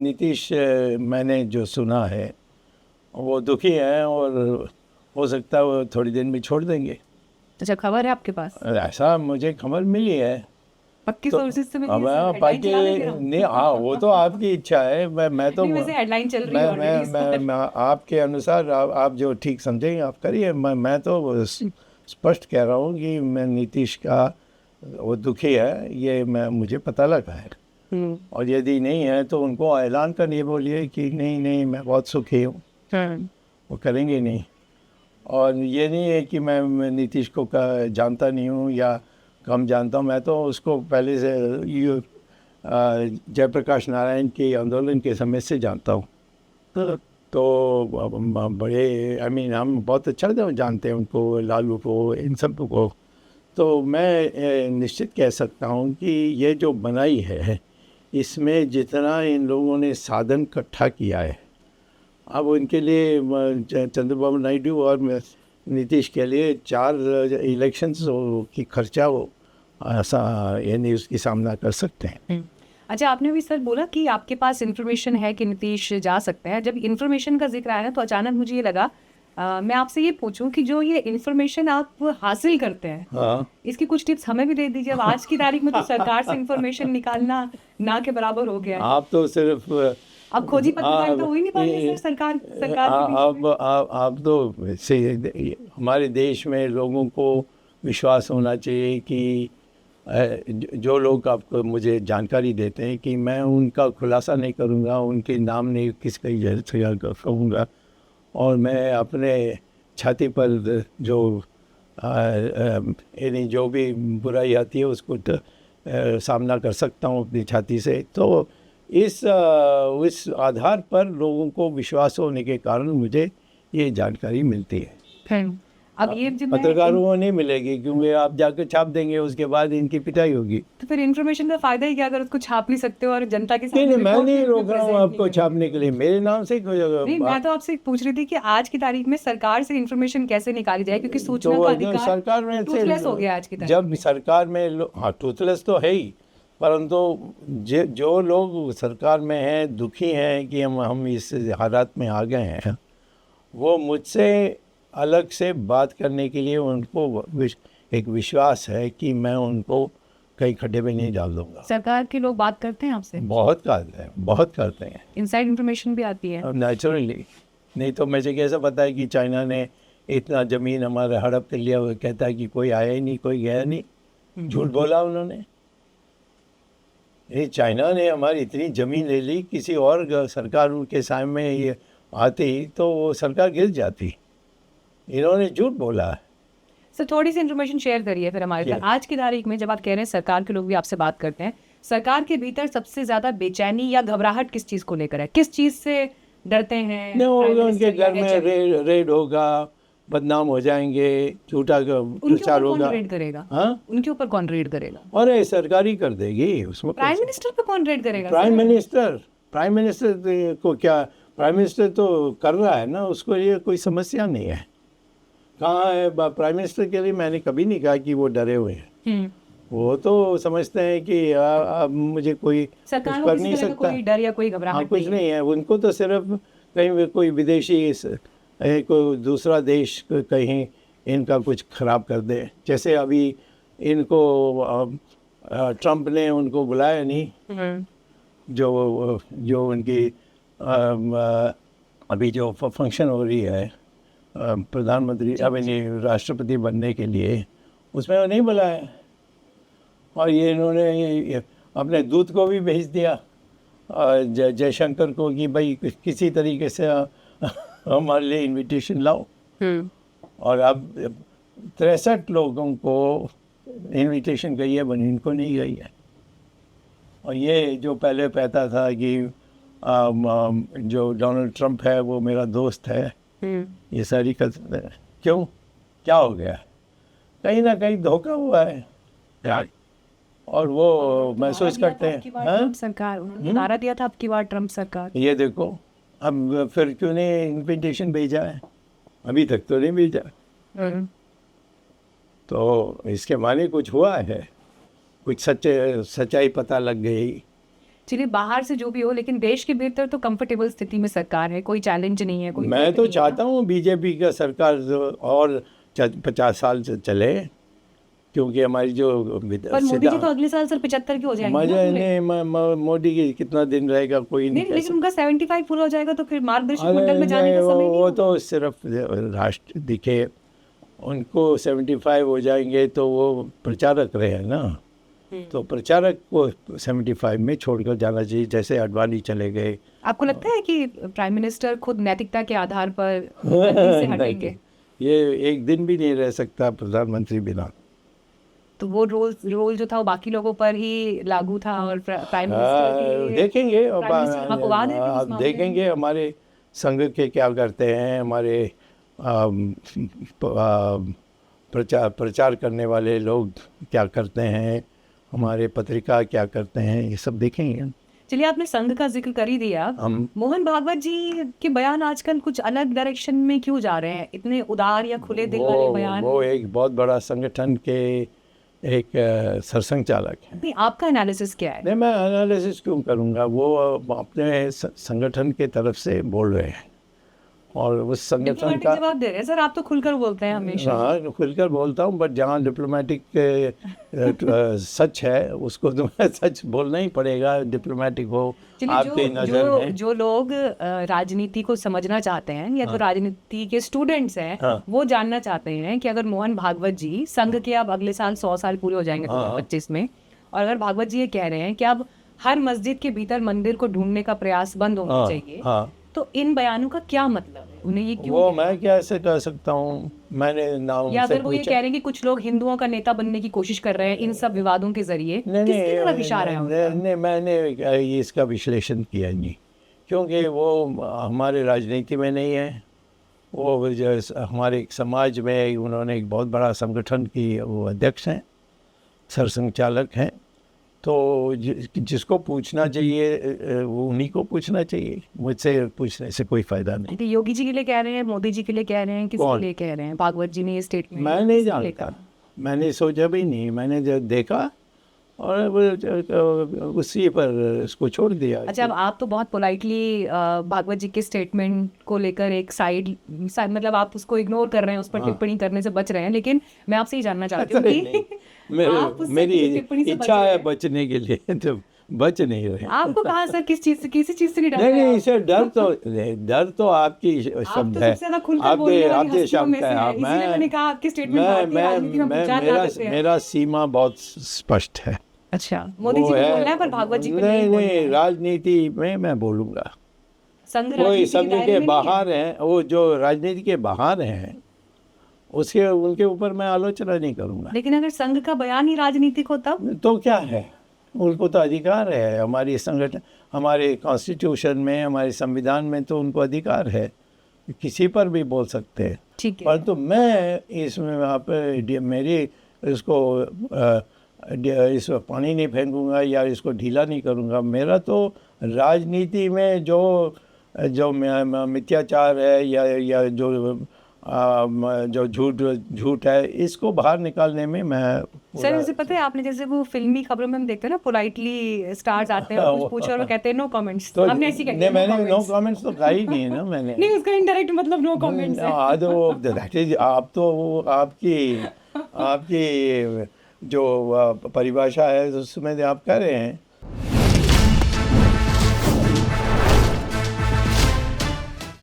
नीतीश मैंने जो सुना है वो दुखी हैं और हो सकता है वो थोड़ी दिन में छोड़ देंगे। अच्छा, खबर है आपके पास? ऐसा मुझे खबर मिली है। पक्की तो सोर्सेज से मिली अब है सर? हेडलाइन चला देंगे हम? नहीं, हाँ वो तो आपकी इच्छा है। मैं तो नहीं, वैसे हेडलाइन चल रही है ऑलरेडी इस पर। मैं आपके अनुसार आप जो ठीक समझेंगे आप करिए। मैं तो स्पष्ट कह रहा हूँ कि मैं नीतीश का वो दुखी है, ये मुझे पता लगा है। और यदि नहीं है तो उनको ऐलान करने बोलिए कि नहीं नहीं मैं बहुत सुखी हूँ। वो करेंगे नहीं। और ये नहीं है कि मैं नीतीश को जानता नहीं हूँ या कम जानता हूँ। मैं तो उसको पहले से जयप्रकाश नारायण के आंदोलन के समय से जानता हूँ। तो बड़े हम बहुत अच्छा जानते हैं उनको, लालू को, इन सब को। तो मैं निश्चित कह सकता हूँ कि ये जो बनाई है इसमें जितना इन लोगों ने साधन इकट्ठा किया है, अब उनके लिए चंद्रबाबू नायडू और नीतीश के लिए 4 इलेक्शंस की खर्चा हो ऐसा यानी उसकी सामना कर सकते हैं। अच्छा, आपने भी सर बोला कि आपके पास इन्फॉर्मेशन है कि नीतीश जा सकते हैं। जब इन्फॉर्मेशन का जिक्र आया ना तो अचानक मुझे ये लगा मैं आपसे ये पूछूं कि जो ये इन्फॉर्मेशन आप हासिल करते हैं, हाँ, इसकी कुछ टिप्स हमें भी दे दीजिए। अब आज की तारीख में तो सरकार से इन्फॉर्मेशन निकालना ना के बराबर हो गया है। आप तो सिर्फ अब खोजी पत्रकारिता हो ही नहीं पाती सर सरकार के बीच में। आप तो हमारे देश में लोगों को विश्वास होना चाहिए कि जो लोग आपको मुझे जानकारी देते हैं कि मैं उनका खुलासा नहीं करूँगा, उनके नाम नहीं किसका कहूँगा, और मैं अपने छाती पर जो यानी जो भी बुराई आती है उसको सामना कर सकता हूँ अपनी छाती से। तो इस आधार पर लोगों को विश्वास होने के कारण मुझे ये जानकारी मिलती है। अब ये जब पत्रकारों को नहीं मिलेगी क्योंकि आप जाकर छाप देंगे, उसके बाद इनकी पिटाई होगी। तो फिर इन्फॉर्मेशन का फायदा ही क्या अगर उसको छाप नहीं सकते हो और जनता के सामने नहीं, मैं रिपोर्ट नहीं भी रोक रहा हूँ present आपको नहीं छापने के लिए, मेरे नाम से कोई नहीं, मैं तो आपसे पूछ रही थी कि आज की तारीख में सरकार से इन्फॉर्मेशन कैसे निकाली जाए, क्योंकि सूचना का अधिकार सरकार में टूथलेस हो गया आज की तारीख जब में। सरकार में हाँ टूथलेस तो है ही, परंतु जो लोग सरकार में हैं दुखी हैं कि हम इस हालात में आ गए हैं, वो मुझसे अलग से बात करने के लिए उनको एक विश्वास है कि मैं उनको कहीं खड्डे में नहीं डाल दूंगा। सरकार के लोग बात करते हैं आपसे? बहुत करते हैं। इनसाइड इन्फॉर्मेशन भी आती है? नेचुरली, नहीं तो मुझे कैसे पता है कि चाइना ने इतना ज़मीन हमारा हड़प कर लिया। वो कहता है कि कोई आया ही नहीं, कोई गया नहीं, झूठ बोला उन्होंने। ये चाइना ने हमारी इतनी ज़मीन ले ली, किसी और सरकार उनके सामने ये आती तो वो सरकार गिर जाती। इन्होंने झूठ बोला है। सर थोड़ी सी इन्फॉर्मेशन शेयर करिए फिर हमारे साथ। आज की तारीख में जब आप कह रहे हैं सरकार के लोग भी आपसे बात करते हैं, सरकार के भीतर सबसे ज्यादा बेचैनी या घबराहट किस चीज को लेकर है? किस चीज से डरते हैं? नहीं होगा, उनके घर में रेड होगा, बदनाम हो जाएंगे, झूठा प्रचार होगा। कौन रेड करेगा? हाँ, उनके ऊपर कौन रेड करेगा? और सरकार ही कर देगी उसमें। प्राइम मिनिस्टर पे कौन रेड करेगा? प्राइम मिनिस्टर को क्या, प्राइम मिनिस्टर तो कर रहा है ना, उसको ये कोई समस्या नहीं है। कहाँ है प्राइम मिनिस्टर के लिए? मैंने कभी नहीं कहा कि वो डरे हुए हैं। वो तो समझते हैं कि अब मुझे कोई कुछ कर नहीं सकता, कोई डर या कोई घबराहट कुछ नहीं है उनको। तो सिर्फ कहीं कोई विदेशी कोई दूसरा देश कहीं इनका कुछ खराब कर दे। जैसे अभी इनको ट्रम्प ने उनको बुलाया नहीं, जो उनकी अभी जो फंक्शन हो रही है प्रधानमंत्री अभी राष्ट्रपति बनने के लिए, उसमें वो नहीं बुलाया। और ये इन्होंने अपने दूत को भी भेज दिया जयशंकर को कि भाई किसी तरीके से हमारे लिए इनविटेशन लाओ। और अब 63 लोगों को इनविटेशन गई है, बनी इनको नहीं गई है। और ये जो पहले कहता था कि जो डोनाल्ड ट्रंप है वो मेरा दोस्त है, ये सारी क्यों, क्या हो गया? कहीं ना कहीं धोखा हुआ है यार, और वो महसूस करते हैं। सरकार उन्होंने नारा दिया था अब की बार ट्रम्प सरकार। ये देखो अब फिर क्यों नहीं इन्विटेशन भेजा है? अभी तक तो नहीं भेजा। तो इसके माने कुछ हुआ है, कुछ सच्चाई पता लग गई। चलिए बाहर से जो भी हो, लेकिन देश के भीतर तो कंफर्टेबल स्थिति में सरकार है, कोई चैलेंज नहीं है, कोई मैं दिक्कत तो नहीं है। चाहता हूँ बीजेपी का सरकार और 50 साल से चले, क्योंकि हमारी जो पर मोदी जी तो अगले साल सर 75 के हो जाएंगे ना मजा पूरे। नहीं, मोदी की कितना दिन रहेगा कोई नहीं नहीं कह लेकिन उनका 75 पूरा हो जाएगा तो फिर मार्गदर्शक अरे मंडल में जाने नहीं, का समय नहीं वो होगा। तो सिर्फ राष्ट्र दिखे, उनको 75 हो जाएंगे तो वो प्रचारक रहे ना, तो प्रचारक को 75 में छोड़कर जाना चाहिए, जैसे अडवाणी चले गए। आपको लगता है कि प्राइम मिनिस्टर खुद नैतिकता के आधार पर गद्दी से हटेंगे? ये एक दिन भी नहीं रह सकता प्रधानमंत्री बिना। तो वो रोल जो था वो बाकी लोगों पर ही लागू था और प्राइम मिनिस्टर के लिए देखेंगे अब प्राइम मिनिस्टर का अपवाद है फिर उस आप मामले में? देखेंगे हमारे संघ के क्या करते हैं, हमारे प्रचार करने वाले लोग क्या करते हैं, हमारे पत्रिका क्या करते हैं, ये सब देखेंगे चलिए आपने संघ का जिक्र कर ही दिया। हम। मोहन भागवत जी के बयान आजकल कुछ अलग डायरेक्शन में क्यों जा रहे हैं, इतने उदार या खुले दिल वाले बयान? वो एक बहुत बड़ा संगठन के एक सरसंघ चालक है। नहीं, आपका एनालिसिस क्या है? नहीं, मैं एनालिसिस क्यों करूँगा, वो अपने संगठन के तरफ से बोल रहे हैं और उस संगठन डिप्लोमेटिक का। जवाब दे रहे हैं सर, आप तो खुलकर बोलते हैं हमेशा। हाँ, खुलकर बोलता हूँ, बट जहाँ डिप्लोमेटिक सच है उसको तो मैं सच बोलना ही पड़ेगा, डिप्लोमेटिक हो चलिए आपकी नज़र में। जो लोग राजनीति को समझना चाहते हैं या तो राजनीति के स्टूडेंट्स हैं, हाँ। वो जानना चाहते हैं कि अगर मोहन भागवत जी संघ के अब अगले साल 100 साल पूरे हो जाएंगे 2025 में, और अगर भागवत जी ये कह रहे हैं कि अब हर मस्जिद के भीतर मंदिर को ढूंढने का प्रयास बंद होना चाहिए, हाँ, तो इन बयानों का क्या मतलब है? उन्हें ये क्यों वो मैं कैसे कर सकता हूँ, मैंने ना या उनसे अगर वो ये पूछा। कह रहे हैं कि कुछ लोग हिंदुओं का नेता बनने की कोशिश कर रहे हैं इन सब विवादों के जरिए, किसकी तरफ इशारा है उनका? नहीं, मैंने ये इसका विश्लेषण किया नहीं, क्योंकि वो हमारे राजनीति में नहीं है, वो हमारे एक समाज में उन्होंने एक बहुत बड़ा संगठन की वो अध्यक्ष हैं, सरसंघ चालक हैं, तो जिसको पूछना चाहिए वो उन्हीं को पूछना चाहिए, मुझसे पूछने से कोई फायदा नहीं। तो योगी जी के लिए कह रहे हैं, मोदी जी के लिए कह रहे हैं, किसके कौन? लिए कह रहे हैं? भागवत जी ने ये स्टेटमेंट मैं नहीं जानता, मैंने सोचा भी नहीं, मैंने जब देखा और उसी पर इसको छोड़ दिया। अच्छा, अब आप तो बहुत पोलाइटली भागवत जी के स्टेटमेंट को लेकर एक साइड मतलब आप उसको इग्नोर कर रहे हैं, उस पर टिप्पणी करने से बच रहे हैं, लेकिन मैं आपसे ये जानना चाहती हूँ कि आप उससे मेरी टिप्पणी से बच इच्छा रहे है हैं। बचने के लिए, तो बच नहीं रहे। आपको कहाँ सर किस चीज से, किसी चीज से नहीं डर नहीं रहे नहीं, आप? इसे डर तो आपकी शब्द तो है, सबसे ज्यादा खुलकर बोलने वाली आपके हस्तियों में शब्द से है। हैं, इसीलिए मैंने कहा आपकी स्टेटमेंट भारतीय राजनीति में भूचाल ला सकते हैं। मेरा सीमा बहुत स्पष्ट है। अच्छा, मोदी जी वो को है, बोलना है पर भागवत जी को नहीं बोलना नहीं, है। राजनीति में मैं बोलूंगा, संघ कोई राजनीति के समझ दायरे के में नहीं है। बाहर हैं, वो जो राजनीति के बाहर हैं उसके उनके ऊपर मैं आलोचना नहीं करूंगा। लेकिन अगर संघ का बयान ही राजनीतिक हो तब? तो क्या है, उनको तो अधिकार है, हमारी संगठन, हमारे कॉन्स्टिट्यूशन में, हमारे संविधान में तो उनको अधिकार है, किसी पर भी बोल सकते हैं। ठीक है। परंतु मैं इसमें वहाँ पे मेरी इसको इस पानी नहीं फेंकूंगा या इसको ढीला नहीं करूंगा। मेरा तो राजनीति में जो मिथ्याचार है या जो झूठ है, इसको बाहर निकालने में मैं सर मुझे पता है, आपने जैसे वो फिल्मी खबरों में हम देखते हैं ना, पोलाइटली स्टार्स आते हैं और कुछ पूछो और वो कहते हैं नो कमेंट्स, तो आपने ऐसी नहीं, मैंने नो कमेंट्स तो कहा ही नहीं है ना मैंने। नहीं, उसका इनडायरेक्ट मतलब नो कमेंट्स है। दैट इज, आप तो आपकी जो परिभाषा है उसमें आप कह रहे हैं